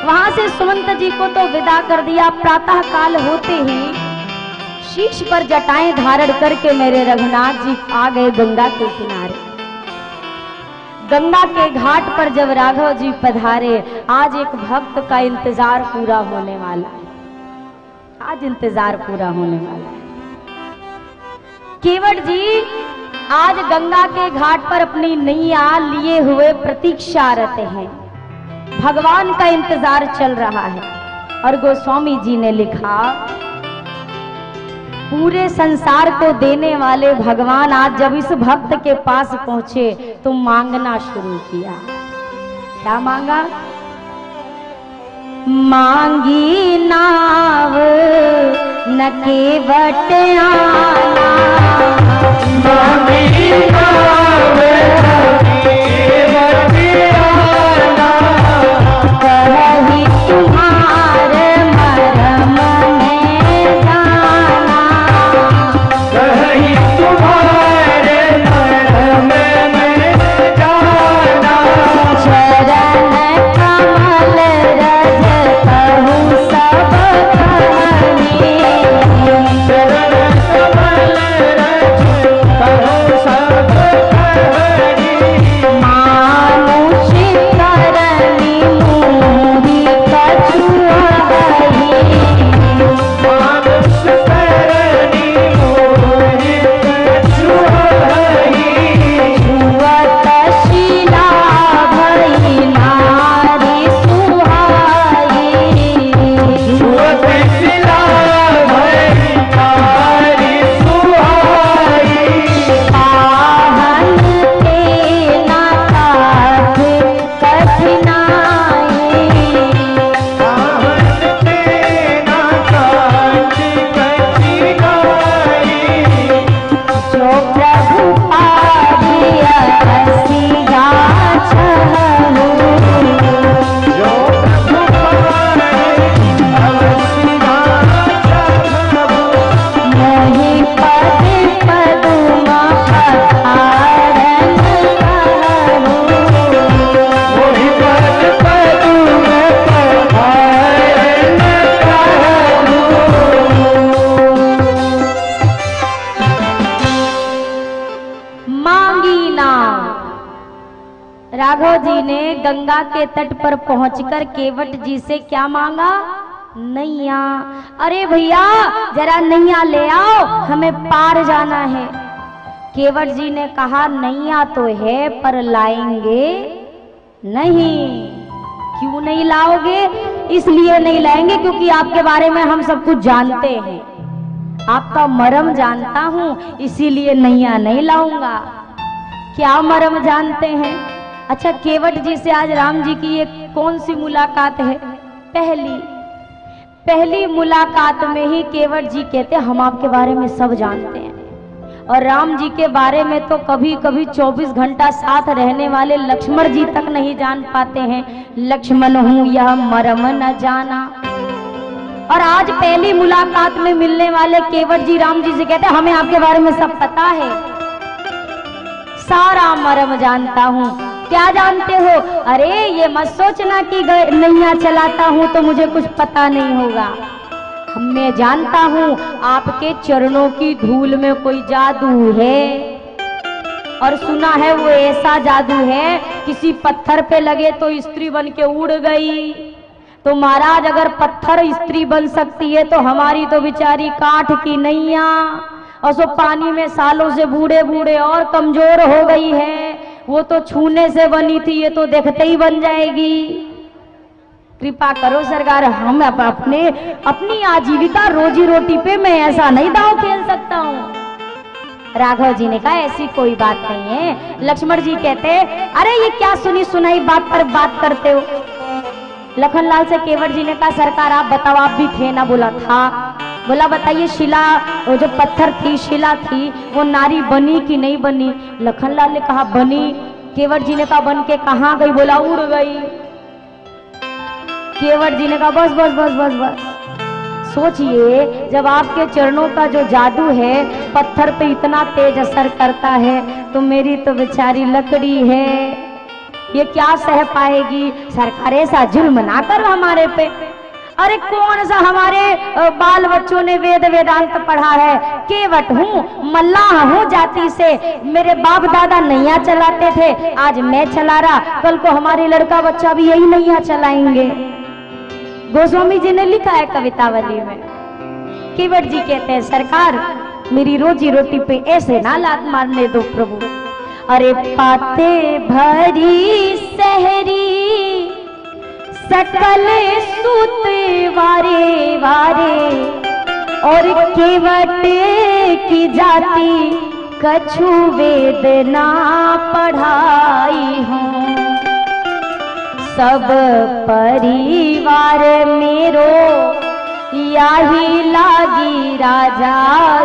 वहां से सुमंत जी को तो विदा कर दिया। प्रातः काल होते ही शीश पर जटाएं धारण करके मेरे रघुनाथ जी आ गए गंगा के किनारे। गंगा के घाट पर जब राघव जी पधारे, आज एक भक्त का इंतजार पूरा होने वाला है। आज इंतजार पूरा होने वाला है। केवट जी आज गंगा के घाट पर अपनी नैया लिए हुए प्रतीक्षारत हैं। भगवान का इंतजार चल रहा है। और गोस्वामी जी ने लिखा, पूरे संसार को देने वाले भगवान आज जब इस भक्त के पास पहुंचे तो मांगना शुरू किया। क्या मांगा? मांगी नाव न केवट आना, मांगी नाव कहीं तुम्हारे मरम में जाना, कहीं तुम्हारे मरम में जाना, चरण कमल रज कहूँ सब कहनी, चरण कमल रज कहूँ सब कहनी, मानुष करनी गंगा के तट पर पहुंचकर केवट जी से क्या मांगा? नैया। अरे भैया जरा नैया ले आओ, हमें पार जाना है। केवट जी ने कहा नैया तो है पर लाएंगे नहीं। क्यों नहीं लाओगे? इसलिए नहीं लाएंगे क्योंकि आपके बारे में हम सब कुछ जानते हैं, आपका मर्म जानता हूं, इसीलिए नैया नहीं लाऊंगा। क्या मर्म जानते हैं? अच्छा, केवट जी से आज राम जी की ये कौन सी मुलाकात है? पहली मुलाकात में ही केवट जी कहते हम आपके बारे में सब जानते हैं। और राम जी के बारे में तो कभी कभी 24 घंटा साथ रहने वाले लक्ष्मण जी तक नहीं जान पाते हैं। लक्ष्मण हूं यह मर्म न जाना। और आज पहली मुलाकात में मिलने वाले केवट जी राम जी से कहते हमें आपके बारे में सब पता है, सारा मर्म जानता हूं। क्या जानते हो? अरे ये मत सोचना कि नैया चलाता हूं तो मुझे कुछ पता नहीं होगा। मैं जानता हूं आपके चरणों की धूल में कोई जादू है, और सुना है वो ऐसा जादू है किसी पत्थर पे लगे तो स्त्री बन के उड़ गई। तो महाराज अगर पत्थर स्त्री बन सकती है तो हमारी तो बेचारी काठ की नैया, और सो पानी में सालों से बूढ़े बूढ़े और कमजोर हो गई है। वो तो छूने से बनी थी, ये तो देखते ही बन जाएगी। कृपा करो सरकार, हम अपनी आजीविका रोजी रोटी पे मैं ऐसा नहीं दांव खेल सकता हूँ। राघव जी ने कहा ऐसी कोई बात नहीं है। लक्ष्मण जी कहते अरे ये क्या सुनी सुनाई बात पर बात करते हो? लखनलाल से केवट जी ने कहा सरकार आप बताओ, आप भी थे ना? बोला था। बोला बताइए शिला, वो जो पत्थर थी शिला थी, वो नारी बनी कि नहीं बनी? लखनलाल ने कहा बनी। केवट जी ने कहा बन के कहाँ गई? बोला उड़ गई। केवट जी ने कहा बस बस बस बस बस। सोचिए जब आपके चरणों का जो जादू है पत्थर पे इतना तेज असर करता है, तो मेरी तो बेचारी लकड़ी है, ये क्या सह पाएगी। सरकार ऐसा जुल्म ना करो हमारे पे। अरे कौन सा हमारे बाल बच्चों ने वेद वेदांत पढ़ा है, केवट हूँ, मल्लाह हूँ जाति से, मेरे बाप दादा नैया चलाते थे, आज मैं चला रहा, कल को हमारे लड़का बच्चा भी यही नैया चलाएंगे। गोस्वामी जी ने लिखा है कवितावली में। केवट जी कहते हैं सरकार मेरी रोजी रोटी पे ऐसे ना लात मारने दो प्रभु। अरे पाते भरी सहरी सकल सूत वारे वारे, और केवट की जाति कछु वेद ना पढ़ाई हूँ। सब परिवार मेरो याही लागी राजा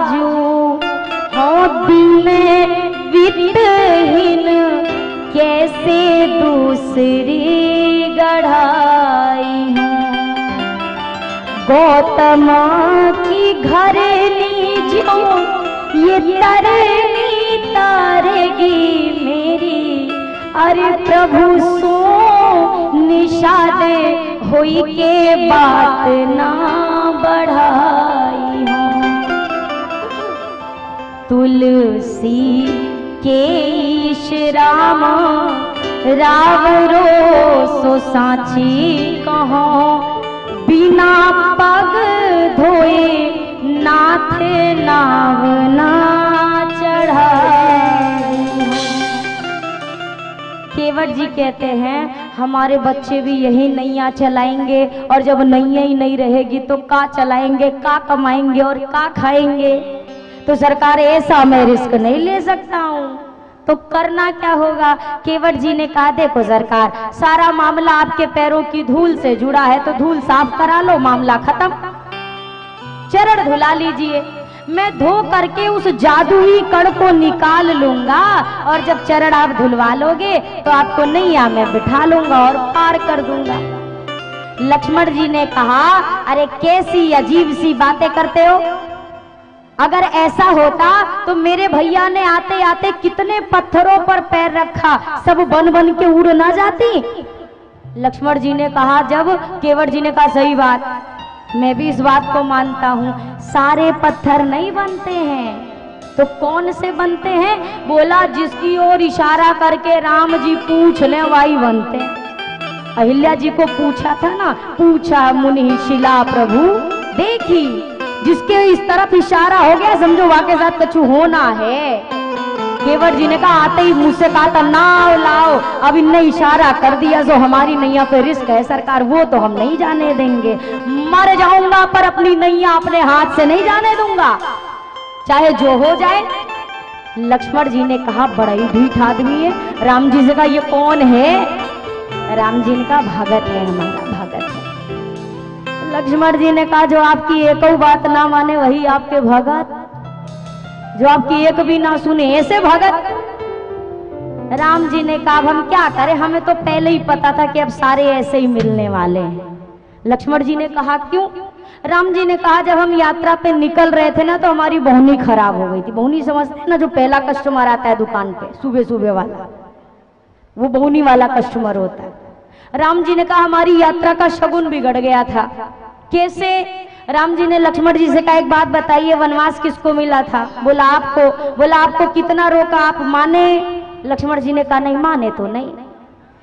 जू, हो दिन वित्तहीन कैसे दूसरी गढ़ाई हूँ। गौतम की घरनी जो ये तरनी तारेगी मेरी, अरे प्रभु सो निषाद होई के बात ना बढ़ाई हूँ। तुलसी के ईश राम रावरो सो साची कहो, बिना पग धोए नाथ नाव ना चढ़ाई। केवट जी कहते हैं हमारे बच्चे भी यही नैया चलाएंगे, और जब नैया ही नहीं रहेगी तो का चलाएंगे, का कमाएंगे और का खाएंगे। तो सरकार ऐसा मैं रिस्क नहीं ले सकता हूँ, तो करना क्या होगा। केवट जी ने कहा देखो सरकार सारा मामला आपके पैरों की धूल से जुड़ा है, तो धूल साफ करा लो, मामला खत्म। चरण धुला लीजिए, मैं धो करके उस जादुई कण को निकाल लूंगा, और जब चरण आप धुलवा लोगे तो आपको नैया में बिठा लूंगा और पार कर दूंगा। लक्ष्मण जी ने कहा अरे कैसी अजीब सी बातें करते हो, अगर ऐसा होता तो मेरे भैया ने आते आते कितने पत्थरों पर पैर रखा, सब बन बन के उड़ ना जाती। लक्ष्मण जी ने कहा, जब केवट जी ने कहा सही बात, मैं भी इस बात को मानता हूँ, सारे पत्थर नहीं बनते हैं, तो कौन से बनते हैं। बोला जिसकी ओर इशारा करके राम जी पूछ ले वही बनते हैं। अहिल्या जी को पूछा था ना, पूछा मुनि शिला प्रभु देखी, जिसके इस तरफ इशारा हो गया समझो वाके साथ कछु होना है। केवट जी ने कहा आते ही मुझसे कहा था नाव लाओ, अब इनने इशारा कर दिया, जो हमारी नैया पे रिस्क है सरकार वो तो हम नहीं जाने देंगे। मर जाऊंगा पर अपनी नैया अपने हाथ से नहीं जाने दूंगा, चाहे जो हो जाए। लक्ष्मण जी ने कहा बड़ा ही ढीठ आदमी है। राम जी से कहा ये कौन है। राम जी ने कहा भगत है, हमारा भगत है। लक्ष्मण जी ने कहा जो आपकी एक बात ना माने वही आपके भगत, जो आपकी एक भी ना सुने ऐसे भगत। राम जी ने कहा हम क्या करें, हमें तो पहले ही पता था कि अब सारे ऐसे ही मिलने वाले हैं। लक्ष्मण जी ने कहा क्यों। राम जी ने कहा जब हम यात्रा पे निकल रहे थे ना तो हमारी बहुनी खराब हो गई थी। बहुनी समझते हैं ना, जो पहला कस्टमर आता है दुकान पे सुबह सुबह वाला, वो बहुनी वाला कस्टमर होता है। राम जी ने कहा हमारी यात्रा का शगुन बिगड़ गया था। कैसे। राम जी ने लक्ष्मण जी से कहा एक बात बताइए, वनवास किसको मिला था। बोला आपको। बोला आपको कितना रोका, आप माने। लक्ष्मण जी ने कहा नहीं माने तो नहीं।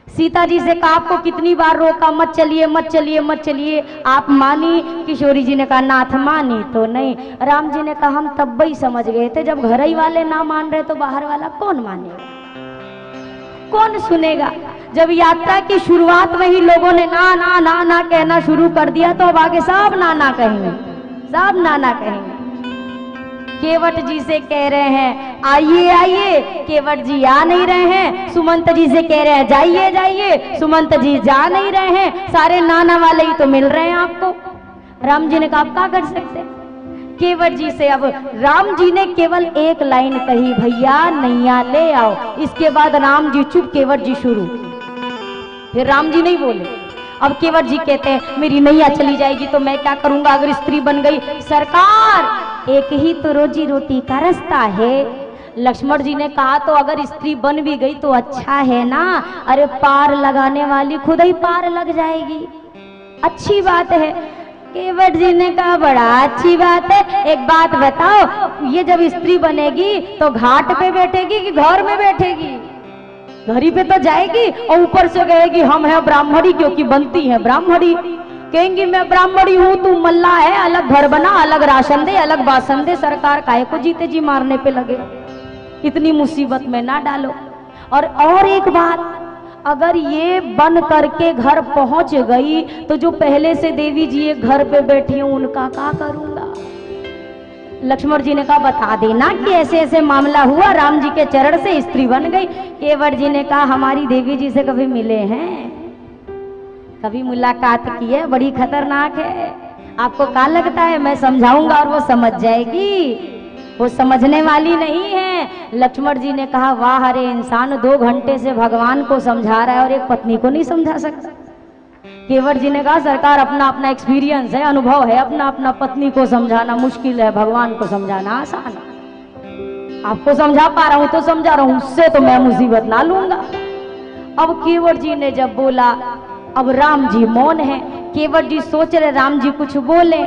सीता जी से कहा आपको कितनी बार रोका, मत चलिए मत चलिए मत चलिए, आप मानी। किशोरी जी ने कहा नाथ मानी तो नहीं। राम जी ने कहा हम तब ही समझ गए थे, जब घर ही वाले ना मान रहे तो बाहर वाला कौन मानेगा, कौन सुनेगा। जब यात्रा की शुरुआत में ही लोगों ने ना ना ना ना कहना शुरू कर दिया तो अब आगे सब ना ना कहेंगे, सब ना ना कहेंगे। केवट जी से कह रहे हैं आइए आइए, केवट जी आ नहीं रहे हैं। सुमंत जी से कह रहे हैं जाइए जाइए, सुमंत जी जा नहीं रहे हैं। सारे नाना वाले ही तो मिल रहे हैं आपको। राम जी ने कहा आप क्या कर सकते। केवट जी से अब राम जी ने केवल एक लाइन कही, भैया नैया ले आओ। इसके बाद राम जी चुप, केवट जी शुरू। फिर राम जी नहीं बोले। अब केवट जी कहते हैं मेरी नैया चली जाएगी तो मैं क्या करूंगा अगर स्त्री बन गई। सरकार एक ही तो रोजी रोटी का रास्ता है, लक्ष्मण जी ने कहा तो अगर स्त्री बन भी गई तो अच्छा है ना, अरे पार लगाने वाली खुद ही पार लग जाएगी, अच्छी बात है। केवट जी ने कहा बड़ा अच्छी बात है, एक बात बताओ, ये जब स्त्री बनेगी तो घाट पे बैठेगी कि घर में बैठेगी? घरी पे तो जाएगी और ऊपर से कहेगी हम है ब्राह्मणी, क्योंकि बनती है ब्राह्मणी। कहेंगी मैं ब्राह्मणी हूँ, तू मल्ला है, अलग घर बना, अलग राशन दे, अलग बासन दे, सरकार काहे को जीते जी मारने पे लगे, इतनी मुसीबत में ना डालो। और एक बात, अगर ये बन करके घर पहुंच गई तो जो पहले से देवी जी ये घर पे बैठी हैं उनका क्या करूंगा? लक्ष्मण जी ने कहा बता देना कि ऐसे ऐसे मामला हुआ, राम जी के चरण से स्त्री बन गई। केवट जी ने कहा हमारी देवी जी से कभी मिले हैं, कभी मुलाकात की है, बड़ी खतरनाक है, आपको क्या लगता है मैं समझाऊंगा और वो समझ जाएगी? वो समझने वाली नहीं है। लक्ष्मण जी ने कहा वाह अरे इंसान 2 घंटे से भगवान को समझा रहा है और एक पत्नी को नहीं समझा सकता। केवट जी ने कहा सरकार अपना अपना एक्सपीरियंस है, अनुभव है, अपना अपना पत्नी को समझाना मुश्किल है, भगवान को समझाना आसान है। आपको समझा पा रहा हूं तो समझा रहा हूं, उससे तो मैं मुसीबत ना लूंगा। अब केवट जी ने जब बोला, अब राम जी मौन है, केवट जी सोच रहे राम जी कुछ बोले,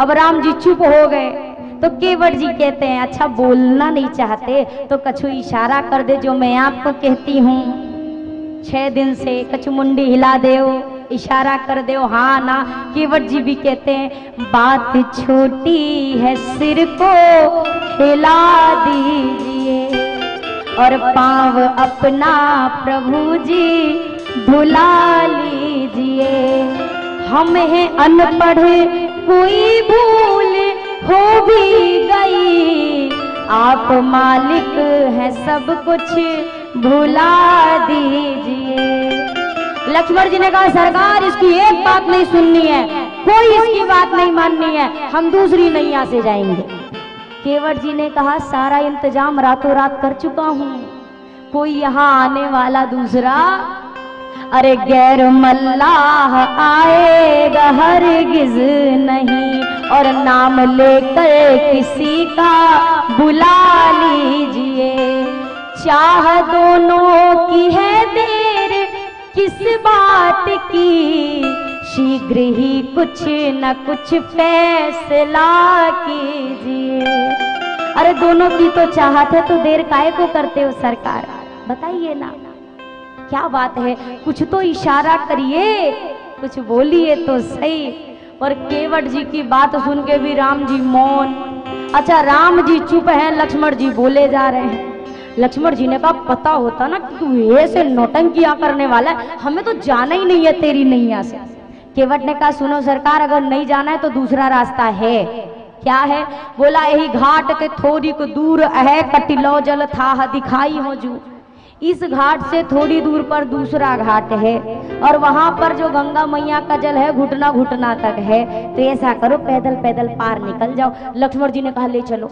अब राम जी चुप हो गए। तो केवट जी कहते हैं अच्छा बोलना नहीं चाहते तो कछु इशारा कर दे जो मैं आपको कहती हूँ, 6 दिन से कछु मुंडी हिला दे, इशारा कर दे हाँ ना। केवट जी भी कहते हैं बात छोटी है सिर को हिला दीजिए और पाँव अपना प्रभु जी धुला लीजिए, हम हैं अनपढ़ कोई भूल हो भी गई, आप मालिक हैं सब कुछ भुला दीजिए। लक्ष्मण जी ने कहा सरकार इसकी एक बात नहीं सुननी है, कोई इसकी बात नहीं माननी है, हम दूसरी नैया से जाएंगे। केवट जी ने कहा सारा इंतजाम रातों रात कर चुका हूँ, कोई यहाँ आने वाला दूसरा, अरे गैर मल्लाह आएगा हरगिज नहीं, और नाम लेकर किसी का बुला लीजिए, चाह दोनों की है देर किस बात की, शीघ्र ही कुछ न कुछ फैसला कीजिए। अरे दोनों की तो चाहत है तो देर काहे को करते हो सरकार, बताइए ना क्या बात है, कुछ तो इशारा करिए, कुछ बोलिए तो सही। और केवट जी की बात सुन के भी राम जी मौन। अच्छा राम जी चुप हैं, लक्ष्मण जी बोले जा रहे हैं। लक्ष्मण जी ने कहा पता होता ना कि तू ऐसे नौटंकियां करने वाला है, हमें तो जाना ही नहीं है तेरी नैया से। केवट ने कहा सुनो सरकार अगर नहीं जाना है तो दूसरा रास्ता है। क्या है? बोला यही घाट के थोड़ी को दूर है कटिलो जल था दिखाई हो जू, इस घाट से थोड़ी दूर पर दूसरा घाट है और वहां पर जो गंगा मैया का जल है घुटना घुटना तक है, तो ऐसा करो पैदल पैदल पार निकल जाओ। लक्ष्मण जी ने कहा ले चलो,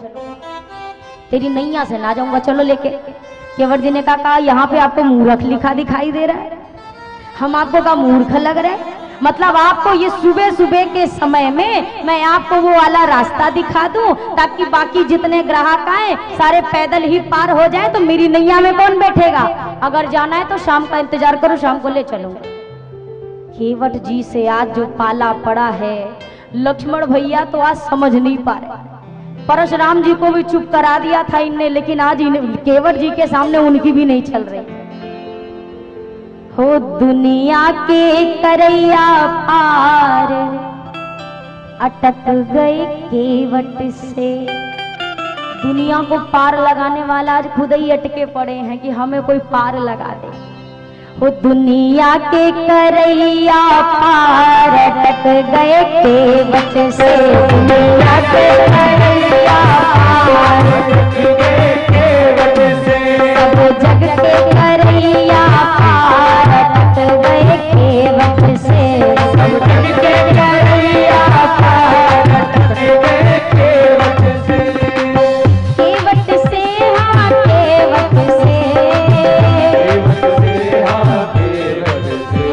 तेरी नैया से ना जाऊंगा, चलो लेके। केवट जी ने कहा यहाँ पे आपको मूर्ख लिखा दिखाई दे रहा है, हम आपको का मूर्ख लग रहा है, मतलब आपको ये सुबह सुबह के समय में मैं आपको वो वाला रास्ता दिखा दूं ताकि बाकी जितने ग्राहक आए सारे पैदल ही पार हो जाए, तो मेरी नैया में कौन बैठेगा? अगर जाना है तो शाम का इंतजार करो, शाम को ले चलूंगा। केवट जी से आज जो पाला पड़ा है, लक्ष्मण भैया तो आज समझ नहीं पा रहे। परशुराम जी को भी चुप करा दिया था इनने, लेकिन आज केवट जी के सामने उनकी भी नहीं चल रही। हो दुनिया के करैया पार अटक गए केवट से, दुनिया को पार लगाने वाला आज खुद ही अटके पड़े हैं कि हमें कोई पार लगा दे। हो दुनिया के करैया पार अटक गए केवट से, दुनिया के करैया पार अटक गए केवट से, सब जग के करैया पार अटक गए केवट से, सब जग के करैया पार अटक गए केवट से। केवट से हाँ केवट से,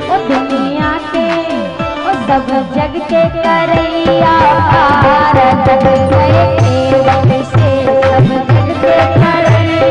ओ दुनिया के ओ सब जग के करैया पार अटक गए केवट से, सब जग के करैया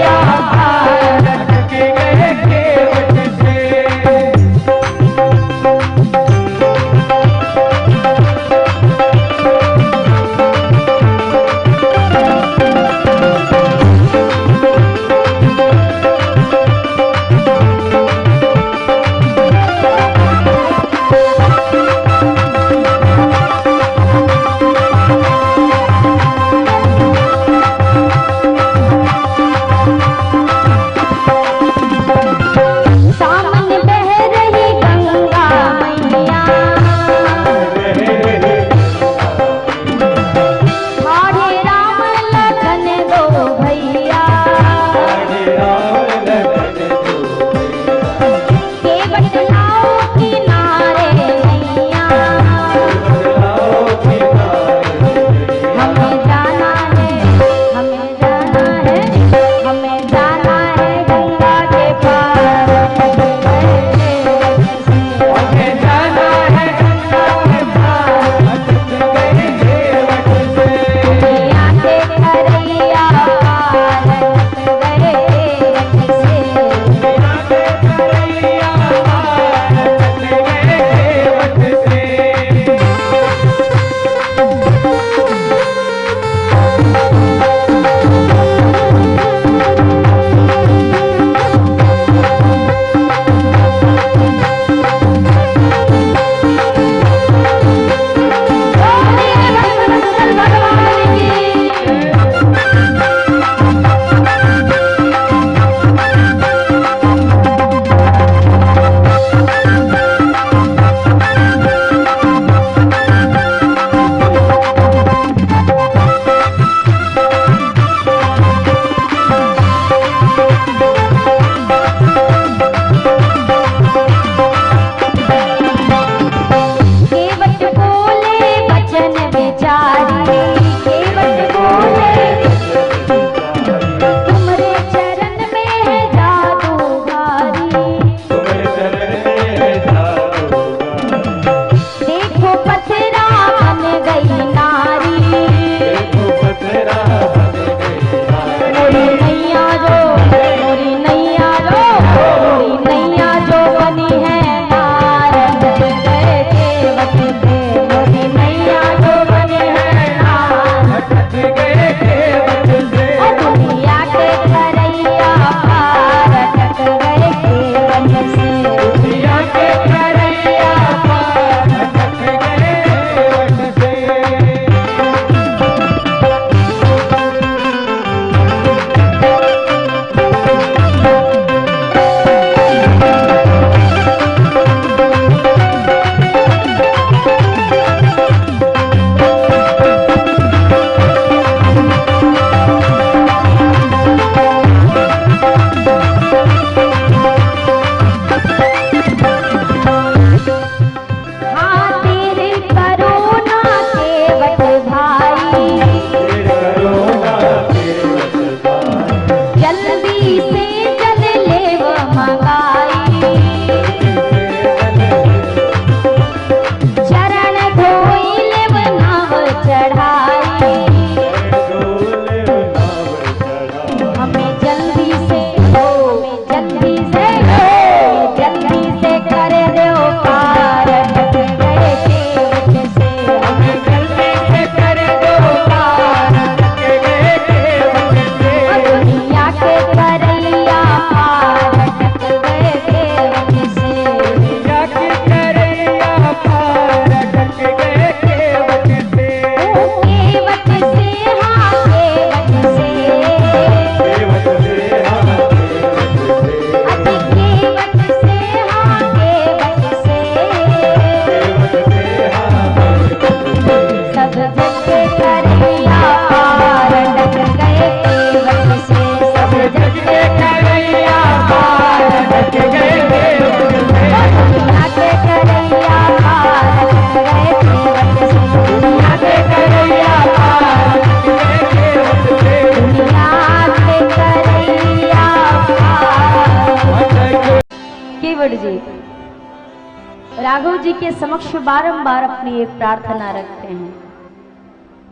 राघव जी के समक्ष बारंबार अपनी एक प्रार्थना रखते हैं,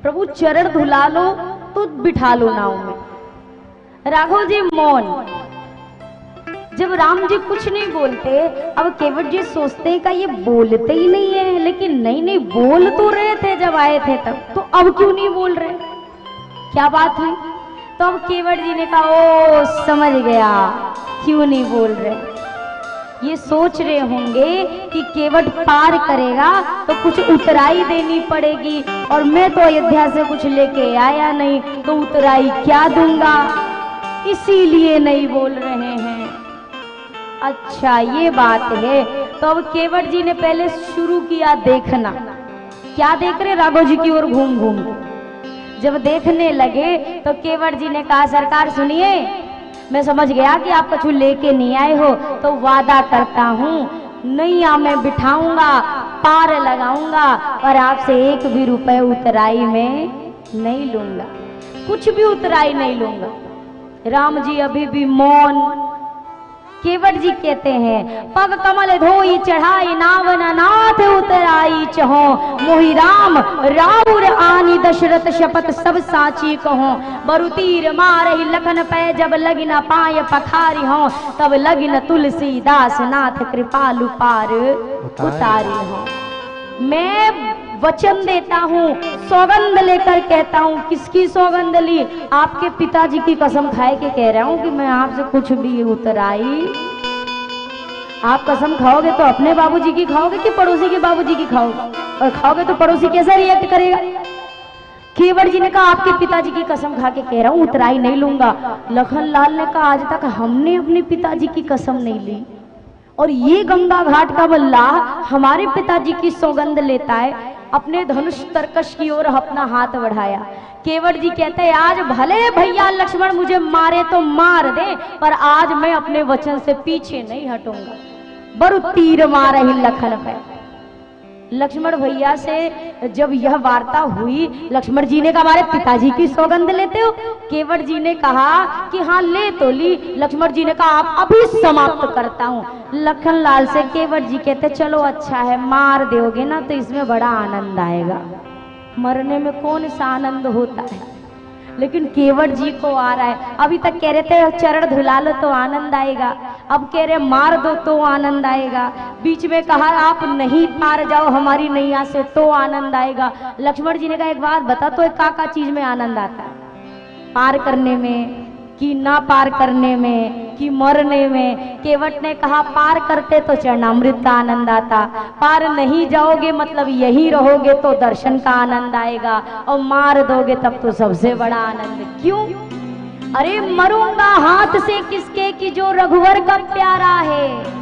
प्रभु चरण धुला लो तो बिठा लो नाव में। राघव जी मौन। जब राम जी कुछ नहीं बोलते, अब केवट जी सोचते हैं का ये बोलते ही नहीं है, लेकिन नहीं बोल तो रहे थे जब आए थे तब, तो अब क्यों नहीं बोल रहे, क्या बात हुई? तो अब केवट जी ने कहा ओ समझ गया क्यों नहीं बोल रहे। ये सोच रहे होंगे कि केवट पार करेगा तो कुछ उतराई देनी पड़ेगी, और मैं तो अयोध्या से कुछ लेके आया नहीं, तो उतराई क्या दूंगा, इसीलिए नहीं बोल रहे हैं। अच्छा ये बात है। तो अब केवट जी ने पहले शुरू किया देखना, क्या देख रहे राघव जी की ओर घूम घूम। जब देखने लगे तो केवट जी ने कहा सरकार सुनिए, मैं समझ गया कि आप कुछ लेके नहीं आए हो, तो वादा करता हूँ नैया में बिठाऊंगा, पार लगाऊंगा, और आपसे एक भी रुपए उतराई में नहीं लूंगा, कुछ भी उतराई नहीं लूंगा। राम जी अभी भी मौन। केवट जी कहते हैं पग कमल धोई चढ़ाई, नावन नाथ उतराई चहो, मोहि राम राउर आनी दशरथ शपथ सब साची कहो, बरु तीर मारहि लखन पै जब लगी न पाय पखारी हो, तब लगी न तुलसीदास नाथ कृपालु पार उतारी हो। मैं वचन देता हूँ, सौगंध लेकर कहता हूँ। किसकी सौगंध ली? आपके पिताजी की कसम खाए के कह रहा हूँ कि मैं आपसे कुछ भी उतराई। आप कसम खाओगे तो अपने बाबूजी की खाओगे कि पड़ोसी के बाबूजी की खाओगे? और खाओगे तो पड़ोसी कैसा रिएक्ट करेगा? केवट जी ने कहा आपके पिताजी की कसम खा के कह रहा हूँ उतराई नहीं लूंगा। लखन लाल ने कहा आज तक हमने अपने पिताजी की कसम नहीं ली, और ये गंगा घाट का बल्ला हमारे पिताजी की सौगंध लेता है। अपने धनुष तरकश की ओर अपना हाथ बढ़ाया। केवट जी कहते हैं आज भले भैया लक्ष्मण मुझे मारे तो मार दे, पर आज मैं अपने वचन से पीछे नहीं हटूंगा। बरु तीर मारे ही लखन पे। लक्ष्मण भैया से जब यह वार्ता हुई, लक्ष्मण जी ने कहा हमारे पिताजी की सौगंध लेते हो? केवट जी ने कहा कि हाँ ले तो ली। लक्ष्मण जी ने कहा आप अभी समाप्त करता हूँ। लखन लाल से केवट जी कहते चलो अच्छा है, मार दोगे ना तो इसमें बड़ा आनंद आएगा, मरने में कौन सा आनंद होता है, लेकिन केवट जी को आ रहा है। अभी तक कह रहे थे चरण धुला लो तो आनंद आएगा, अब कह रहे मार दो तो आनंद आएगा। बीच में कहा आप नहीं पार जाओ हमारी नैया से तो आनंद आएगा। लक्ष्मण जी ने कहा एक बात बता तो का चीज में आनंद आता है, पार करने में कि ना पार करने में कि मरने में? केवट ने कहा पार करते तो चरणामृत का आनंद आता, पार नहीं जाओगे मतलब यही रहोगे तो दर्शन का आनंद आएगा, और मार दोगे तब तो सबसे बड़ा आनंद। क्यों? अरे मरूंगा हाथ से किसके कि जो रघुवर का प्यारा है,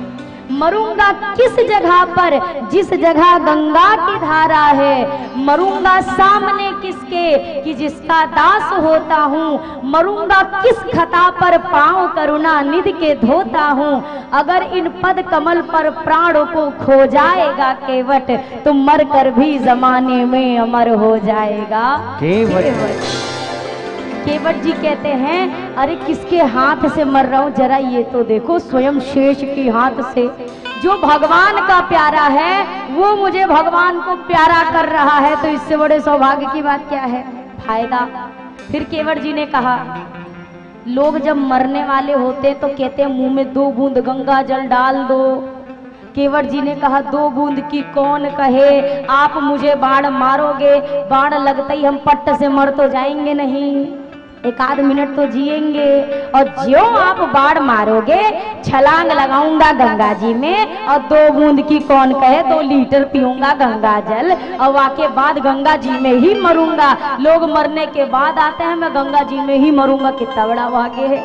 मरूंगा किस जगह पर जिस जगह गंगा की धारा है, मरूंगा सामने किसके कि जिसका दास होता हूँ, मरूंगा किस खता पर पांव करुणा निधि के धोता हूँ। अगर इन पद कमल पर प्राणों को खो जाएगा केवट, तो मर कर भी जमाने में अमर हो जाएगा केवट। केवट जी कहते हैं अरे किसके हाथ से मर रहा हूं जरा ये तो देखो, स्वयं शेष के हाथ से। जो भगवान का प्यारा है वो मुझे भगवान को प्यारा कर रहा है, तो इससे बड़े सौभाग्य की बात क्या है, फायदा। फिर केवट जी ने कहा लोग जब मरने वाले होते तो कहते हैं मुंह में 2 बूंद गंगा जल डाल दो। केवट जी ने कहा 2 बूंद की कौन कहे, आप मुझे बाण मारोगे, बाण लगते ही हम पट्ट से मर तो जाएंगे नहीं, 1 मिनट तो जिएंगे, और जो आप बाढ़ मारोगे छलांग लगाऊंगा गंगा जी में, और 2 बूंद की कौन कहे, 2 लीटर पीऊंगा गंगा जल, और वाके बाद गंगा जी में ही मरूंगा। लोग मरने के बाद आते हैं, मैं गंगा जी में ही मरूंगा। कितना बड़ा भाग्य है,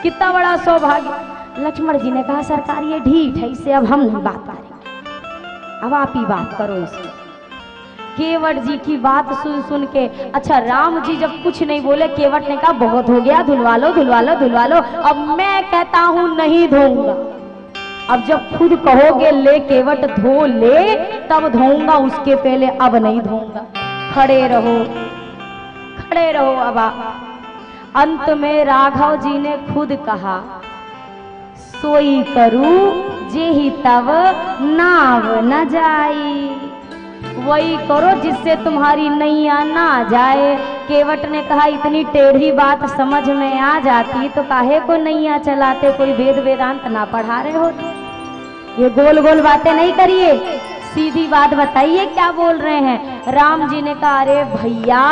कितना बड़ा सौभाग्य। लक्ष्मण जी ने कहा सरकार ये ढीठ है, इससे अब हम नहीं बात करेंगे, अब आप ही बात करो इसमें। केवट जी की बात सुन सुन के, अच्छा राम जी जब कुछ नहीं बोले, केवट ने कहा बहुत हो गया, धुलवा लो धुलवा लो धुलवा लो, अब मैं कहता हूं नहीं धोऊंगा। अब जब खुद कहोगे ले केवट धो ले तब धोऊंगा, उसके पहले अब नहीं धोऊंगा। खड़े रहो खड़े रहो। अब अंत में राघव जी ने खुद कहा सोई करू जेहि तब नाव न जाई, वही करो जिससे तुम्हारी नैया ना जाए। केवट ने कहा इतनी टेढ़ी बात समझ में आ जाती तो काहे को नैया चलाते, कोई वेद वेदांत ना पढ़ा रहे हो, ये गोल गोल बातें नहीं करिए, सीधी बात बताइए क्या बोल रहे हैं। राम जी ने कहा अरे भैया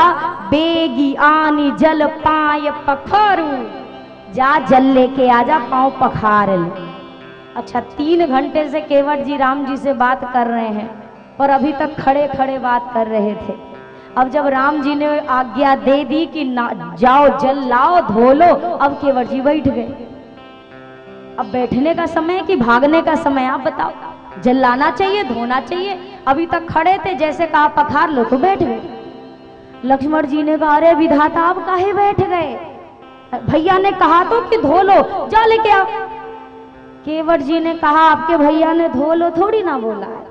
बेगी आनी जल पाय पखारू, जा जल लेके आजा पांव पखार ले। अच्छा 3 घंटे से केवट जी राम जी से बात कर रहे हैं और अभी तक खड़े खड़े बात कर रहे थे। अब जब राम जी ने आज्ञा दे दी कि ना जाओ जल लाओ धो लो, अब केवट जी बैठ गए। अब बैठने का समय कि भागने का समय, आप बताओ। जल लाना चाहिए धोना चाहिए, अभी तक खड़े थे, जैसे कहा पखार लो तो बैठ गए। लक्ष्मण जी ने कहा अरे विधाता आप काहे बैठ गए, भैया ने कहा तो कि धो लो, जा लेके आओ। केवट जी ने कहा आपके भैया ने धो लो थोड़ी ना बोला है,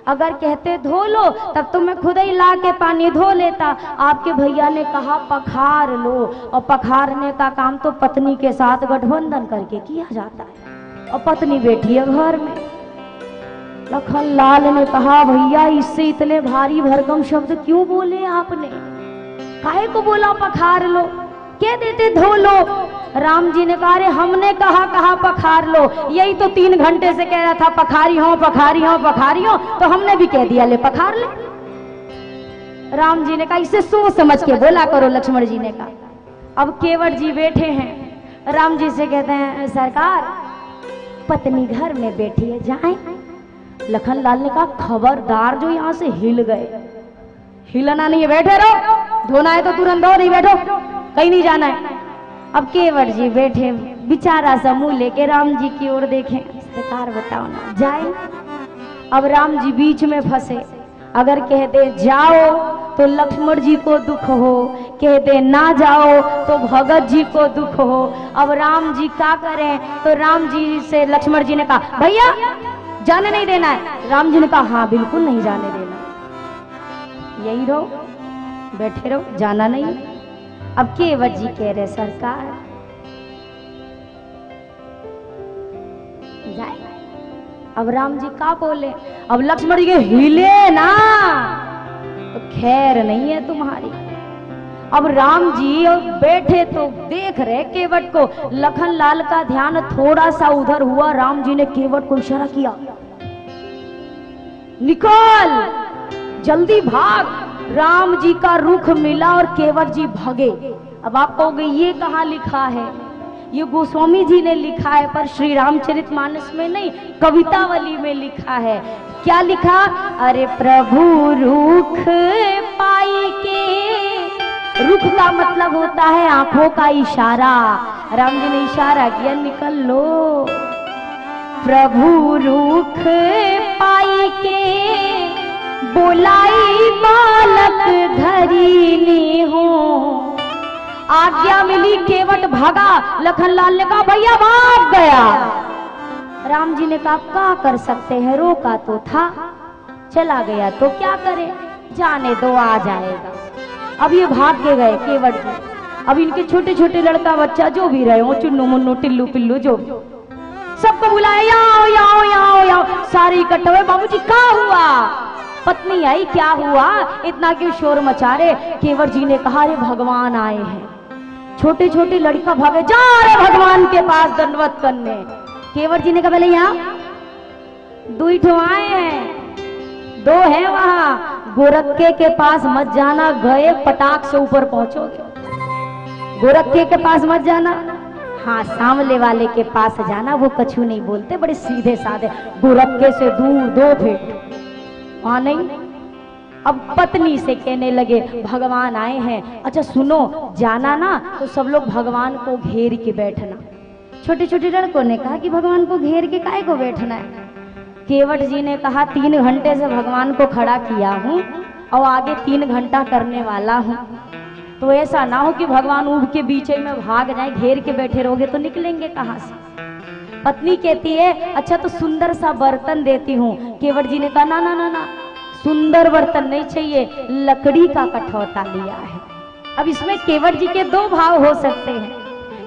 अगर कहते धो लो तब तो मैं खुद ही ला के पानी धो लेता। आपके भैया ने कहा पखार लो, और पखारने का काम तो पत्नी के साथ गठबंधन करके किया जाता है, और पत्नी बैठी है घर में। लखन लाल ने कहा भैया इससे इतने भारी भरकम शब्द क्यों बोले आपने, काहे को बोला पखार लो, कह देते धो लो। राम जी ने कहा अरे हमने कहा पखार लो, यही तो 3 घंटे से कह रहा था पखारी हो पखारी हो पखारी हो, तो हमने भी कह दिया ले पखार ले। राम जी ने कहा इसे सोच समझ के बोला करो। लक्ष्मण जी ने कहा अब केवट जी बैठे हैं, राम जी से कहते हैं सरकार पत्नी घर में बैठी है जाएं। लखन लाल ने कहा खबरदार जो यहाँ से हिल गए, हिलना नहीं है, बैठे रहो, धोना है तो तुरंत धो, नहीं बैठो कहीं नहीं जाना है। अब केवट जी बैठे बेचारा सा मुंह लेके राम जी की ओर देखें, सरकार बताओ ना जाए। अब राम जी बीच में फंसे, अगर कह दे जाओ तो लक्ष्मण जी को दुख हो, कह दे ना जाओ तो भगत जी को दुख हो। अब राम जी क्या करें, तो राम जी से लक्ष्मण जी ने कहा भैया जाने नहीं देना है। राम जी ने कहा हाँ बिल्कुल नहीं जाने देना, यही रहो बैठे रहो, जाना नहीं। अब केवट जी कह रहे सरकार जाए। अब राम जी का बोले, अब लक्ष्मण जी के हिले ना तो खैर नहीं है तुम्हारी। अब राम जी बैठे तो देख रहे केवट को, लखन लाल का ध्यान थोड़ा सा उधर हुआ, राम जी ने केवट को इशारा किया निकल जल्दी भाग। राम जी का रुख मिला और केवट जी भागे। अब आप कहोगे ये कहाँ लिखा है, ये गोस्वामी जी ने लिखा है, पर श्री रामचरितमानस में नहीं, कवितावली में लिखा है। क्या लिखा, अरे प्रभु रुख पाई के, रुख का मतलब होता है आंखों का इशारा। राम जी ने इशारा किया निकल लो। प्रभु रुख पाई के बोलाई बालक धरीनी हो। आज्ञा मिली, केवट भागा। लखन लाल ने कहा भैया भाग गया। राम जी ने कहा क्या कर सकते हैं, रोका तो था, चला गया तो क्या करे, जाने दो आ जाएगा। अब ये भाग के गए केवट जी। अब इनके छोटे छोटे लड़का बच्चा जो भी रहे हो, चुन्नू मुन्नू टिल्लू पिल्लू जो सबको बुलाया, याओ याओ याओ याओ, सारे इकट्ठे हुए। बाबूजी क्या हुआ, पत्नी आई, क्या हुआ, इतना क्यों शोर मचा रहे। केवट जी ने कहा अरे भगवान आए हैं। छोटे छोटे लड़का भागे, जा रहे भगवान के पास दंडवत करने। केवट जी ने कहा पहले यहाँ 2 ठो आए हैं, 2 हैं वहां, गोरखे के पास मत जाना, गए पटाख से ऊपर पहुंचोगे। गोरखे के पास मत जाना, हाँ सामले वाले के पास जाना, वो कछु नहीं बोलते, बड़े सीधे साधे, गोरखे से दूर 2 फीट वहां नहीं। अब पत्नी से कहने लगे भगवान आए हैं, अच्छा सुनो जाना ना तो सब लोग भगवान को घेर के बैठना। छोटे छोटे लड़कों ने कहा कि भगवान को घेर के काहे को बैठना है। केवट जी ने कहा 3 घंटे से भगवान को खड़ा किया हूँ और आगे 3 घंटा करने वाला हूँ, तो ऐसा ना हो कि भगवान ऊब के बीच में भाग जाए, घेर के बैठे रहोगे तो निकलेंगे कहाँ से। पत्नी कहती है अच्छा तो सुंदर सा बर्तन देती हूँ। केवट जी ने कहा ना ना ना ना, सुंदर बर्तन नहीं चाहिए, लकड़ी का कठौता लिया है। अब इसमें केवट जी के 2 भाव हो सकते हैं,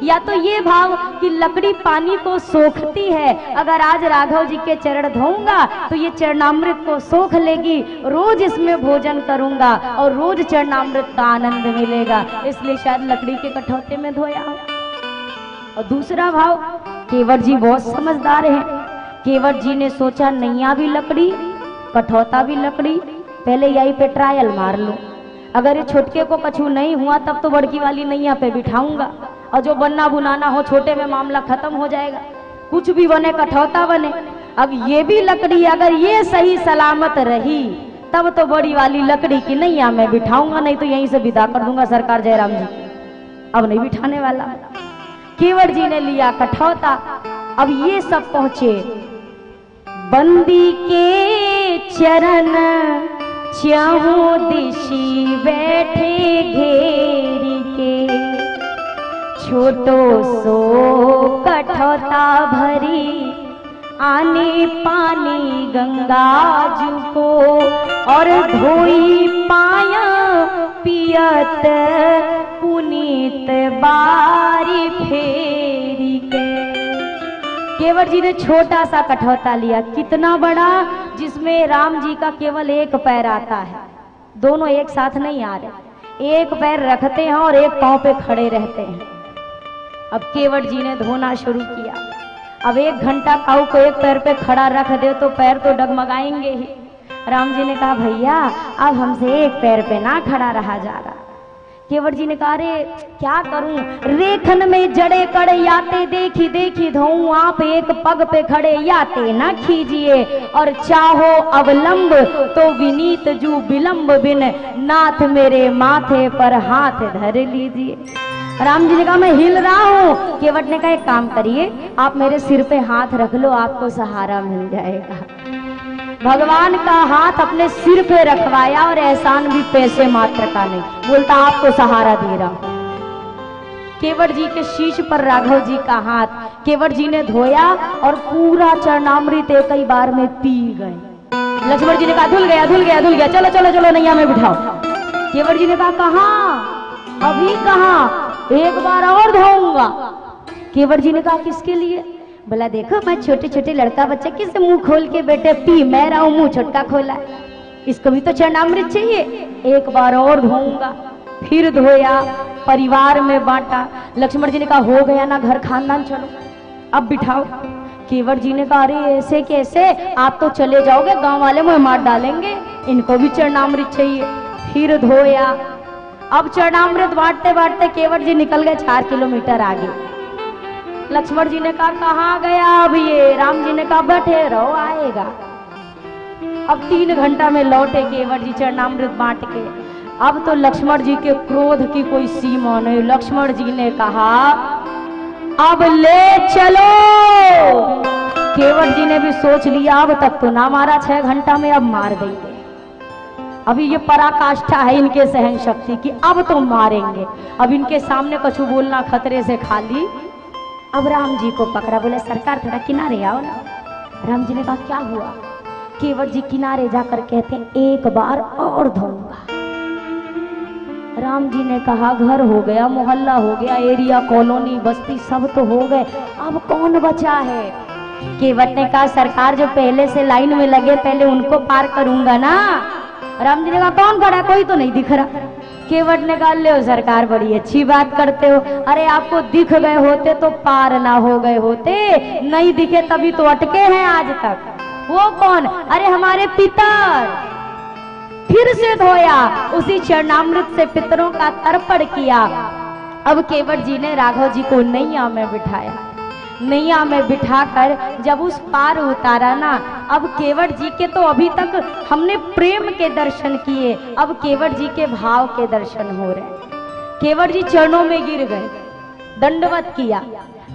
या तो ये भाव कि लकड़ी पानी को सोखती है, अगर आज राघव जी के चरण धोऊंगा तो ये चरणामृत को सोख लेगी, रोज इसमें भोजन करूंगा और रोज चरणामृत का आनंद मिलेगा, इसलिए शायद लकड़ी के कठौते में धोया हो। और दूसरा भाव, केवट जी बहुत समझदार हैं। केवट जी ने सोचा नैया भी लकड़ी, कठौता भी लकड़ी, पहले यही पे ट्रायल मार लो, अगर ये छोटके को कछु नहीं हुआ तब तो बड़की वाली नैया पे बिठाऊंगा, और जो बनना बुनाना हो छोटे में मामला खत्म हो जाएगा, कुछ भी बने कठौता बने। अब ये भी लकड़ी अगर ये सही सलामत रही तब तो बड़ी वाली लकड़ी की नैया मैं बिठाऊंगा, नहीं तो यहीं से विदा कर दूंगा सरकार जयराम जी, अब नहीं बिठाने वाला। केवट जी ने लिया कठौता। अब ये सब पहुंचे बंदी के चरण, चहुं दिशि बैठे घेरी के, छोटो सो कठौता भरी, आने पानी गंगा जू को, और धोई पाया पियत पुनीत बारी फेरी के। केवट जी ने छोटा सा कठौता लिया, कितना बड़ा, जिसमें राम जी का केवल एक पैर आता है, दोनों एक साथ नहीं आ रहे, एक पैर रखते हैं और एक पांव पे खड़े रहते हैं। अब केवट जी ने धोना शुरू किया। अब 1 घंटा काऊ को एक पैर पे खड़ा रख दे तो पैर तो डगमगाएंगे ही। राम जी ने कहा भैया अब हमसे एक पैर पे ना खड़ा रहा जा रहा। केवट जी ने कहा अरे क्या करूं, रेखन में जड़े कड़े याते देखी देखी धोऊं, आप एक पग पे खड़े याते ना खीजिए, और चाहो अवलंब तो विनीत जू विलंब बिन, नाथ मेरे माथे पर हाथ धर लीजिए। राम जी ने कहा मैं हिल रहा हूँ। केवट ने कहा एक काम करिए, आप मेरे सिर पे हाथ रख लो, आपको सहारा मिल जाएगा। भगवान का हाथ अपने सिर पे रखवाया और एहसान भी पैसे मात्र का नहीं, बोलता आपको सहारा दे रहा हूं। केवट जी के शीश पर राघव जी का हाथ केवट जी ने धोया और पूरा चरणामृत एक ही बार में पी गए। लक्ष्मण जी ने कहा धुल गया धुल गया धुल गया, चलो चलो चलो नैया में बिठाओ। केवट जी ने कहा कहाँ, अभी कहाँ, एक बार और धोऊंगा। केवट जी ने कहा किसके लिए, बोला देखो मैं छोटे छोटे लड़का बच्चा किसे मुंह खोल के बेटे पी, मैं रहा हूं मुंह छोटका खोला, इसको भी तो चरणामृत चाहिए, एक बार और धोऊंगा। फिर धोया, परिवार में बांटा। लक्ष्मण जी ने कहा हो गया ना घर खानदान, चलो अब बिठाओ। केवट जी ने कहा अरे ऐसे कैसे, आप तो चले जाओगे, गांव वाले मुझे मार डालेंगे, इनको भी चरणामृत चाहिए। फिर धोया। अब चरणामृत बांटते बांटते केवट जी निकल गए 4 किलोमीटर आगे। लक्ष्मण जी ने कहा कहाँ गया अब ये, राम जी ने कहा बैठे रहो आएगा। अब 3 घंटा में लौटे केवट जी चरणामृत बांट के। अब तो लक्ष्मण जी के क्रोध की कोई सीमा नहीं। लक्ष्मण जी ने कहा अब ले चलो। केवट जी ने भी सोच लिया अब तक तो ना मारा 6 घंटा में, अब मार देंगे। अभी ये पराकाष्ठा है इनके सहन शक्ति की, अब तो मारेंगे। अब इनके सामने कछु बोलना खतरे से खाली। अब राम जी को पकड़ा, बोले सरकार थोड़ा किनारे आओ ना। राम जी ने कहा क्या हुआ। केवट जी किनारे जाकर कहते एक बार और धोऊंगा। राम जी ने कहा घर हो गया, मोहल्ला हो गया, एरिया कॉलोनी बस्ती सब तो हो गए, अब कौन बचा है। केवट ने कहा सरकार जो पहले से लाइन में लगे पहले उनको पार करूंगा ना। राम जी ने कहा कौन खड़ा, कोई तो नहीं दिख रहा। केवट ने कहा ले सरकार बड़ी अच्छी बात करते हो, अरे आपको दिख गए होते तो पार ना हो गए होते, नहीं दिखे तभी तो अटके हैं आज तक। वो कौन, अरे हमारे पिता। फिर से धोया, उसी चरणामृत से पितरों का तर्पण किया। अब केवट जी ने राघव जी को नैया में बिठाया। नैया में बिठाकर जब उस पार उतारा ना, अब केवट जी के तो अभी तक हमने प्रेम के दर्शन किए, अब केवट जी के भाव के दर्शन हो रहे। केवट जी चरणों में गिर गए, दंडवत किया।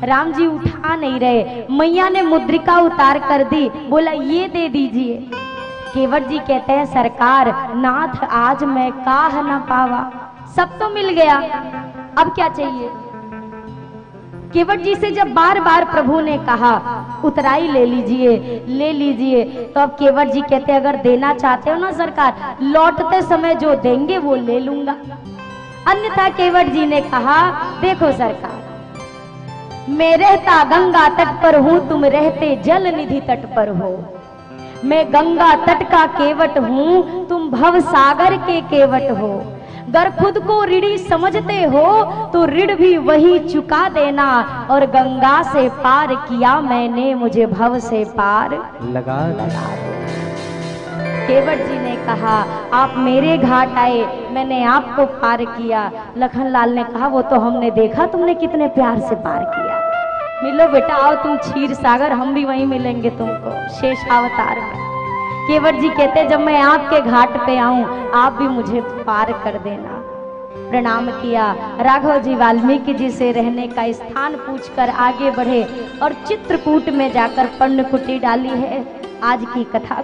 राम जी उठा नहीं रहे। मैया ने मुद्रिका उतार कर दी, बोला ये दे दीजिए। केवट जी कहते हैं सरकार नाथ आज मैं काह न पावा, सब तो मिल गया, अब क्या चाहिए। केवट जी से जब बार बार प्रभु ने कहा उतराई ले लीजिए ले लीजिए, तो अब केवट जी कहते अगर देना चाहते हो ना सरकार, लौटते समय जो देंगे वो ले लूंगा। अन्यथा केवट जी ने कहा देखो सरकार मैं रहता गंगा तट पर हूँ, तुम रहते जल निधि तट पर हो। मैं गंगा तट का केवट हूँ, तुम भव सागर के केवट हो। अगर खुद को ऋणी समझते हो तो ऋण भी वही चुका देना, और गंगा से पार किया मैंने, मुझे भव से पार लगा दो। केवट जी ने कहा आप मेरे घाट आए, मैंने आपको पार किया। लखनलाल ने कहा वो तो हमने देखा, तुमने कितने प्यार से पार किया। मिलो बेटा, आओ तुम क्षीर सागर, हम भी वहीं मिलेंगे तुमको शेषावतार में। केवट जी कहते जब मैं आपके घाट पे आऊं आप भी मुझे पार कर देना। प्रणाम किया। राघव जी वाल्मीकि जी से रहने का स्थान पूछकर आगे बढ़े और चित्रकूट में जाकर पर्णकुटी डाली है। आज की कथा